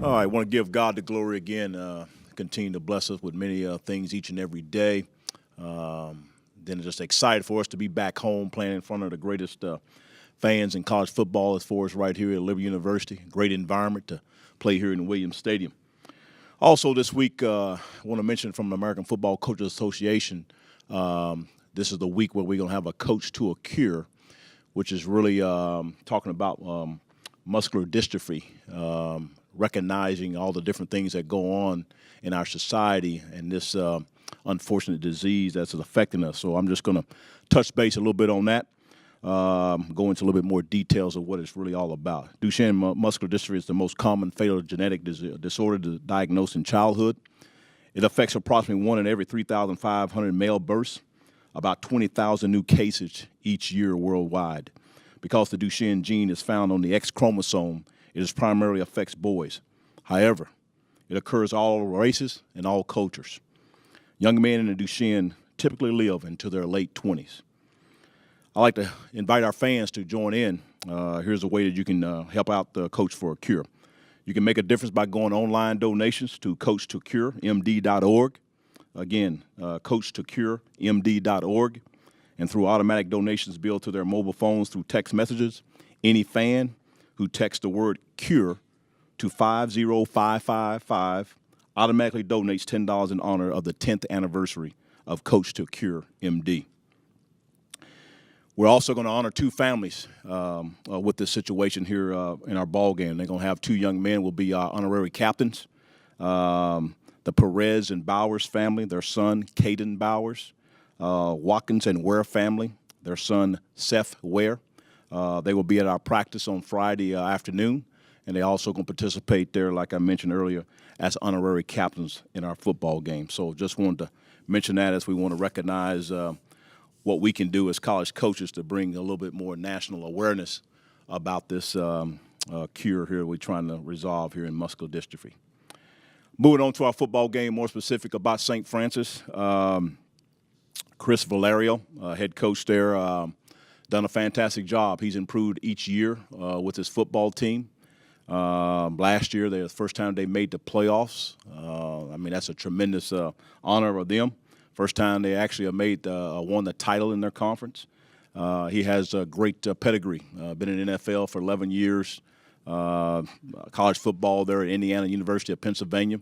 All right, I want to give God the glory again. Continue to bless us with many things each and every day. Then just excited for us to be back home playing in front of the greatest fans in college football as far as right here at Liberty University. Great environment to play here in Williams Stadium. Also this week, I want to mention from the American Football Coaches Association, this is the week where we're going to have a Coach to a Cure, which is really talking about muscular dystrophy, recognizing all the different things that go on in our society and this unfortunate disease that's affecting us. So I'm just going to touch base a little bit on that, go into a little bit more details of what it's really all about. Duchenne muscular dystrophy is the most common fatal genetic disorder diagnosed in childhood. It affects approximately 1 in every 3,500 male births, about 20,000 new cases each year worldwide. Because the Duchenne gene is found on the X chromosome, it primarily affects boys. However, it occurs all races and all cultures. Young men in the Duchenne typically live into their late 20s. I'd like to invite our fans to join in. Here's a way that you can help out the Coach for a Cure. You can make a difference by going online donations to coachtocuremd.org. Again, coachtocuremd.org. And through automatic donations billed to their mobile phones through text messages. Any fan who texts the word CURE to 50555 automatically donates $10 in honor of the 10th anniversary of Coach to Cure MD. We're also going to honor two families with this situation here in our ball game. They're going to have two young men will be honorary captains. The Perez and Bowers family, their son, Caden Bowers. Watkins and Ware family, their son, Seth Ware. They will be at our practice on Friday afternoon, and they also going to participate there, like I mentioned earlier, as honorary captains in our football game. So just wanted to mention that as we want to recognize what we can do as college coaches to bring a little bit more national awareness about this cure here we're trying to resolve here in muscular dystrophy. Moving on to our football game, more specific about St. Francis. Chris Valerio, head coach there, done a fantastic job. He's improved each year with his football team. Last year, the first time they made the playoffs. That's a tremendous honor of them. First time they actually won the title in their conference. He has a great pedigree. Been in the NFL for 11 years. College football there at Indiana University of Pennsylvania.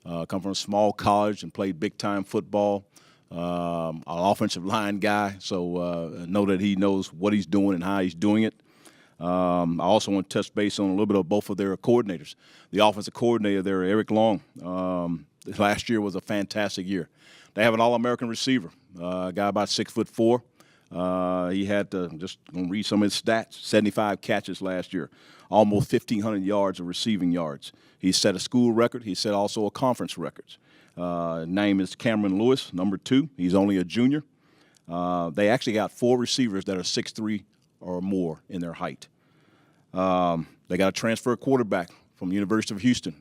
Come from a small college and played big-time football. An offensive line guy, so know that he knows what he's doing and how he's doing it. I also want to touch base on a little bit of both of their coordinators. The offensive coordinator there, Eric Long, last year was a fantastic year. They have an All-American receiver, a guy about 6'4". He had just going to read some of his stats, 75 catches last year, almost 1,500 yards of receiving yards. He set a school record. He set also a conference record. Name is Cameron Lewis, number 2. He's only a junior. They actually got 4 receivers that are 6'3" or more in their height. They got a transfer quarterback from the University of Houston,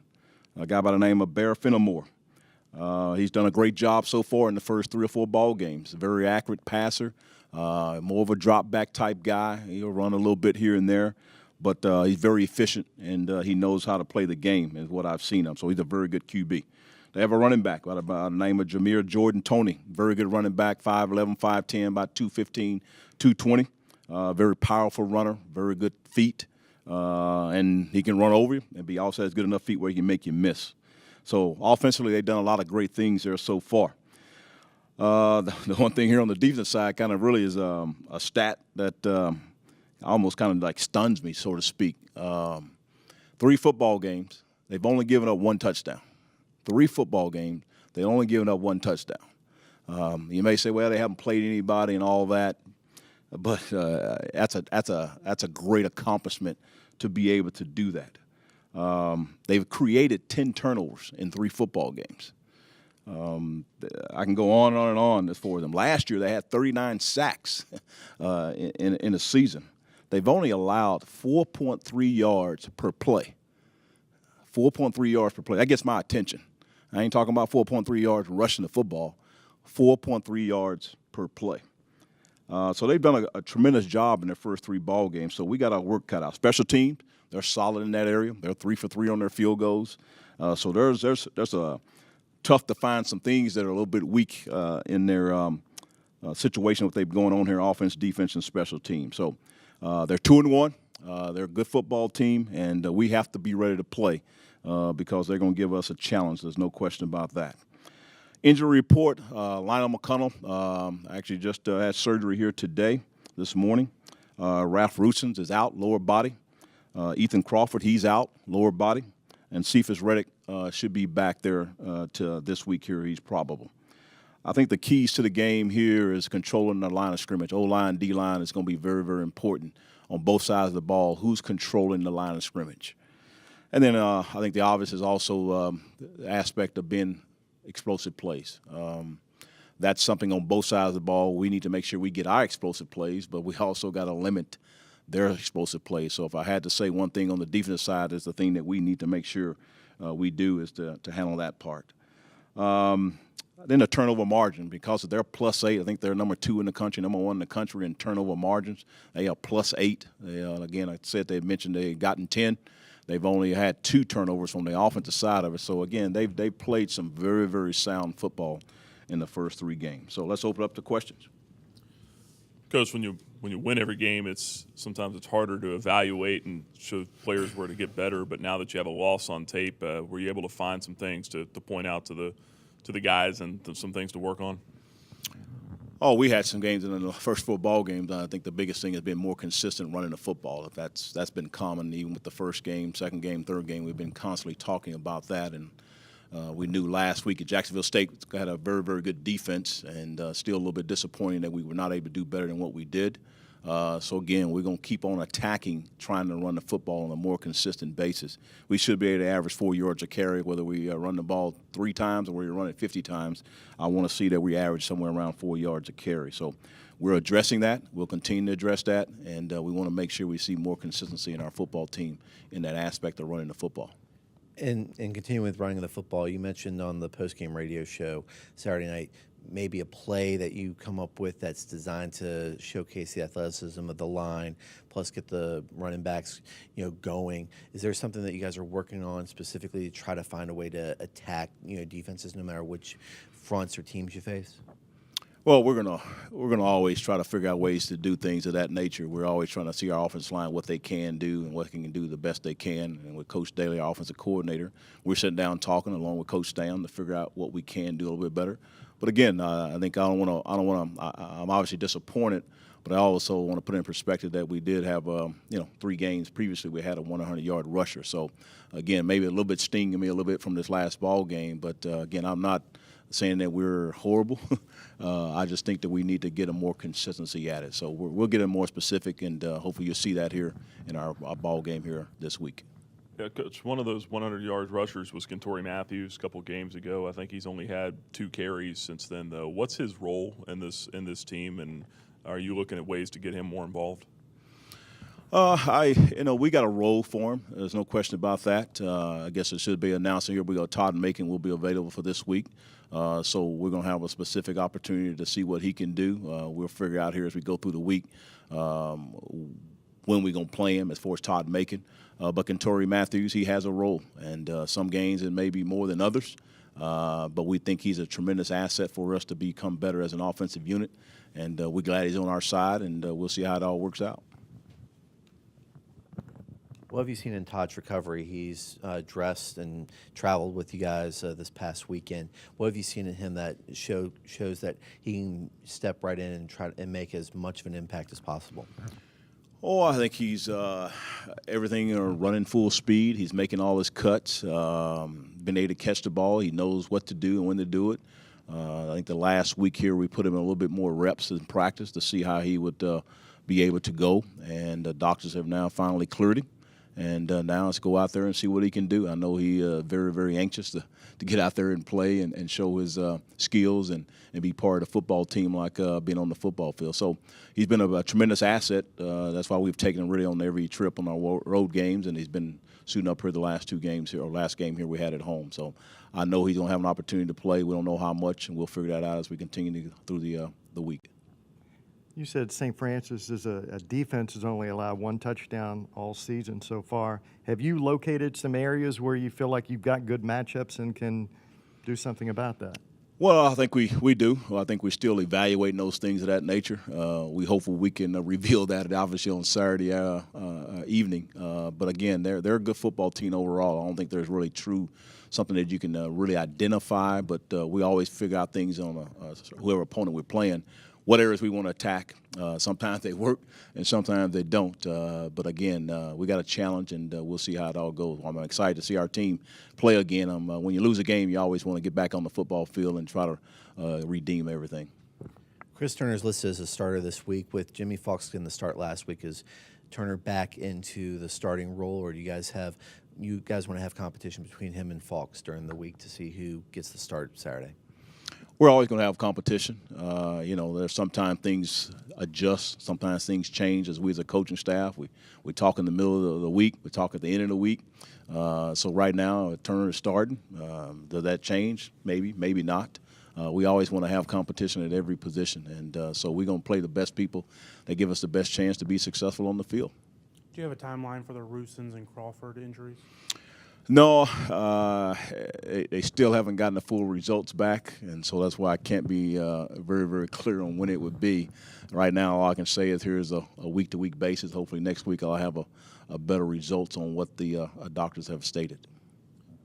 a guy by the name of Bear Fenimore. He's done a great job so far in the first 3 or 4 ball games. A very accurate passer, more of a drop-back type guy. He'll run a little bit here and there, but he's very efficient, and he knows how to play the game is what I've seen him. So he's a very good QB. They have a running back by the name of Jameer Jordan Toney. Very good running back, 5'11", 5'10", about 215, 220. Very powerful runner, very good feet. And he can run over you, and he also has good enough feet where he can make you miss. So offensively, they've done a lot of great things there so far. The one thing here on the defensive side kind of really is a stat that almost kind of like stuns me, so to speak. 3 football games, they've only given up 1 touchdown. 3 football games, they only given up 1 touchdown. You may say, well, they haven't played anybody and all that, but that's a great accomplishment to be able to do that. They've created 10 turnovers in 3 football games. I can go on and on and on as for them. Last year, they had 39 sacks in a season. They've only allowed 4.3 yards per play. 4.3 yards per play. That gets my attention. I ain't talking about 4.3 yards rushing the football. 4.3 yards per play. So they've done a tremendous job in their first 3 ball games. So we got our work cut out. Special teams, they're solid in that area. They're 3 for 3 on their field goals. So there's a tough to find some things that are a little bit weak in their situation what they've going on here, offense, defense, and special teams. So they're 2-1. They're a good football team, and we have to be ready to play because they're going to give us a challenge. There's no question about that. Injury report, Lionel McConnell actually just had surgery here today, this morning. Ralph Rusens is out, lower body. Ethan Crawford, he's out, lower body. And Cephas Reddick should be back there to this week here. He's probable. I think the keys to the game here is controlling the line of scrimmage. O-line, D-line is going to be very, very important on both sides of the ball. Who's controlling the line of scrimmage? And then I think the obvious is also the aspect of being explosive plays. That's something on both sides of the ball. We need to make sure we get our explosive plays, but we also got to limit their explosive plays. So if I had to say one thing on the defensive side is the thing that we need to make sure we do is to handle that part. Then the turnover margin, because of their +8, I think they're number 2 in the country, number 1 in the country in turnover margins. They are +8. Again, I said they mentioned they had gotten 10. They've only had 2 turnovers from the offensive side of it. So, again, they've played some very, very sound football in the first 3 games. So let's open up to questions. Coach, when you win every game, sometimes it's harder to evaluate and show players where to get better. But now that you have a loss on tape, were you able to find some things to point out to the guys and some things to work on? Oh, we had some games in the first 4 ball games. I think the biggest thing has been more consistent running the football. That's been common even with the first game, second game, third game. We've been constantly talking about that, and we knew last week at Jacksonville State had a very, very good defense, and still a little bit disappointing that we were not able to do better than what we did. So, again, we're going to keep on attacking, trying to run the football on a more consistent basis. We should be able to average 4 yards a carry, whether we run the ball 3 times or we run it 50 times. I want to see that we average somewhere around 4 yards a carry. So we're addressing that. We'll continue to address that, and we want to make sure we see more consistency in our football team in that aspect of running the football. And continuing with running the football, you mentioned on the postgame radio show Saturday night maybe a play that you come up with that's designed to showcase the athleticism of the line, plus get the running backs, going. Is there something that you guys are working on specifically to try to find a way to attack, defenses no matter which fronts or teams you face? Well, we're gonna always try to figure out ways to do things of that nature. We're always trying to see our offensive line, what they can do and what they can do the best they can. And with Coach Daly, our offensive coordinator, we're sitting down talking along with Coach Stam to figure out what we can do a little bit better. But again, I think I'm obviously disappointed, but I also want to put in perspective that we did have 3 games previously. We had a 100-yard rusher. So again, maybe a little bit stinging me a little bit from this last ball game. But again, I'm not saying that we're horrible. I just think that we need to get a more consistency at it. So we'll get more specific, and hopefully you'll see that here in our ball game here this week. Yeah, Coach, one of those 100-yard rushers was Kentori Matthews a couple games ago. I think he's only had 2 carries since then, though. What's his role in this team, and are you looking at ways to get him more involved? We got a role for him. There's no question about that. I guess it should be announced here. We got Todd Macon will be available for this week. So we're going to have a specific opportunity to see what he can do. We'll figure out here as we go through the week when we're going to play him as far as Todd Macon. But Kentori Matthews, he has a role. And some games it may be more than others. But we think he's a tremendous asset for us to become better as an offensive unit. And we're glad he's on our side, and we'll see how it all works out. What have you seen in Todd's recovery? He's dressed and traveled with you guys this past weekend. What have you seen in him that shows that he can step right in and try and make as much of an impact as possible? Oh, I think he's everything running full speed. He's making all his cuts, been able to catch the ball. He knows what to do and when to do it. I think the last week here we put him in a little bit more reps in practice to see how he would be able to go, and the doctors have now finally cleared him. And now let's go out there and see what he can do. I know he's very, very anxious to get out there and play and show his skills and be part of the football team like being on the football field. So he's been a tremendous asset. That's why we've taken him really on every trip on our road games, and he's been suiting up here the last 2 games here, or last game here we had at home. So I know he's going to have an opportunity to play. We don't know how much, and we'll figure that out as we continue through the week. You said St. Francis is a defense has only allowed one touchdown all season so far. Have you located some areas where you feel like you've got good matchups and can do something about that? Well, I think we do. Well, I think we're still evaluating those things of that nature. We hopefully we can reveal that obviously on Saturday evening. But again, they're a good football team overall. I don't think there's really something that you can really identify. But we always figure out things on whoever opponent we're playing, what areas we want to attack. Sometimes they work and sometimes they don't. But again, we got a challenge, and we'll see how it all goes. I'm excited to see our team play again. When you lose a game, you always want to get back on the football field and try to redeem everything. Chris Turner's listed as a starter this week with Jimmy Fox getting the start last week. Is Turner back into the starting role, or do you guys want to have competition between him and Fox during the week to see who gets the start Saturday? We're always going to have competition. There's sometimes things adjust, sometimes things change. As we as a coaching staff, we talk in the middle of the week, we talk at the end of the week. So right now, Turner is starting. Does that change? Maybe, maybe not. We always want to have competition at every position, and so we're going to play the best people that give us the best chance to be successful on the field. Do you have a timeline for the Rusins and Crawford injuries? No, they still haven't gotten the full results back, and so that's why I can't be very, very clear on when it would be. Right now, all I can say is here's a week-to-week basis. Hopefully next week I'll have a better results on what the doctors have stated.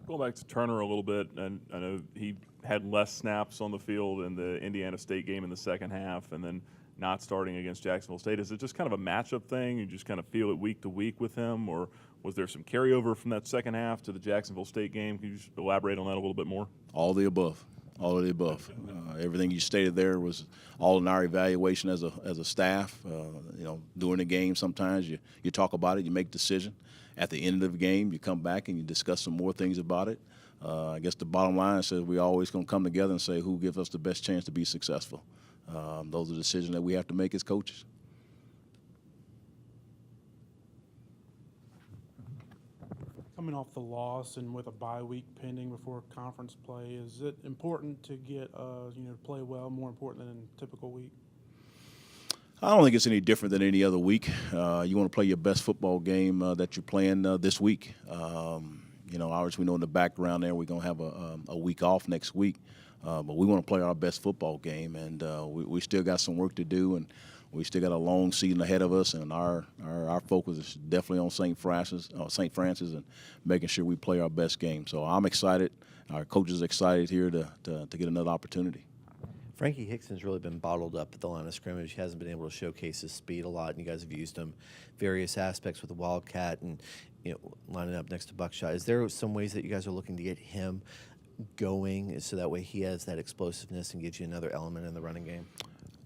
Going back to Turner a little bit, and I know he had less snaps on the field in the Indiana State game in the second half, and then not starting against Jacksonville State. Is it just kind of a matchup thing? You just kind of feel it week to week with him, or was there some carryover from that second half to the Jacksonville State game? Can you just elaborate on that a little bit more? All of the above. All of the above. Everything you stated there was all in our evaluation as a staff. During the game, sometimes you talk about it, you make a decision. At the end of the game, you come back and you discuss some more things about it. I guess the bottom line is we always going to come together and say who gives us the best chance to be successful. Those are decisions that we have to make as coaches. Coming off the loss and with a bye week pending before conference play, is it important to get play well, more important than a typical week? I don't think it's any different than any other week. You want to play your best football game that you're playing this week. Obviously we know in the background there we're going to have a week off next week. But we want to play our best football game, and we still got some work to do, and we still got a long season ahead of us. And our focus is definitely on St. Francis, and making sure we play our best game. So I'm excited. Our coaches are excited here to get another opportunity. Frankie Hickson's really been bottled up at the line of scrimmage. He hasn't been able to showcase his speed a lot, and you guys have used him various aspects with the Wildcat and lining up next to Buckshot. Is there some ways that you guys are looking to get him going so that way he has that explosiveness and gives you another element in the running game?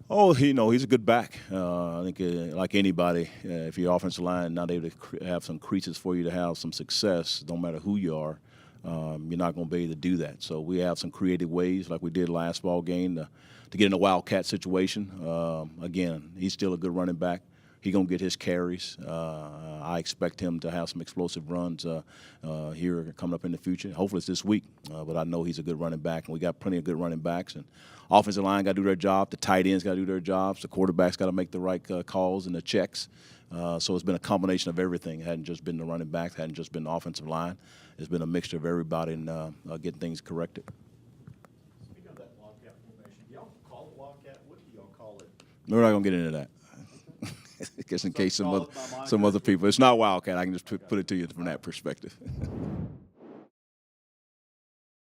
Oh, he's a good back. I think like anybody, if your offensive line not able to have some creases for you to have some success, no matter who you are, you're not going to be able to do that. So we have some creative ways, like we did last ball game, to get in a Wildcat situation. Again, he's still a good running back. He's going to get his carries. I expect him to have some explosive runs here coming up in the future. Hopefully it's this week, but I know he's a good running back, and we got plenty of good running backs. And offensive line got to do their job. The tight ends got to do their jobs. The quarterback's got to make the right calls and the checks. So it's been a combination of everything. It hadn't just been the running backs, hadn't just been the offensive line. It's been a mixture of everybody and getting things corrected. Speaking of that Wildcat formation, do y'all call it Wildcat? What do y'all call it? We're not going to get into that. Just in case some other people. It's not Wildcat. I can just put it to you from that perspective.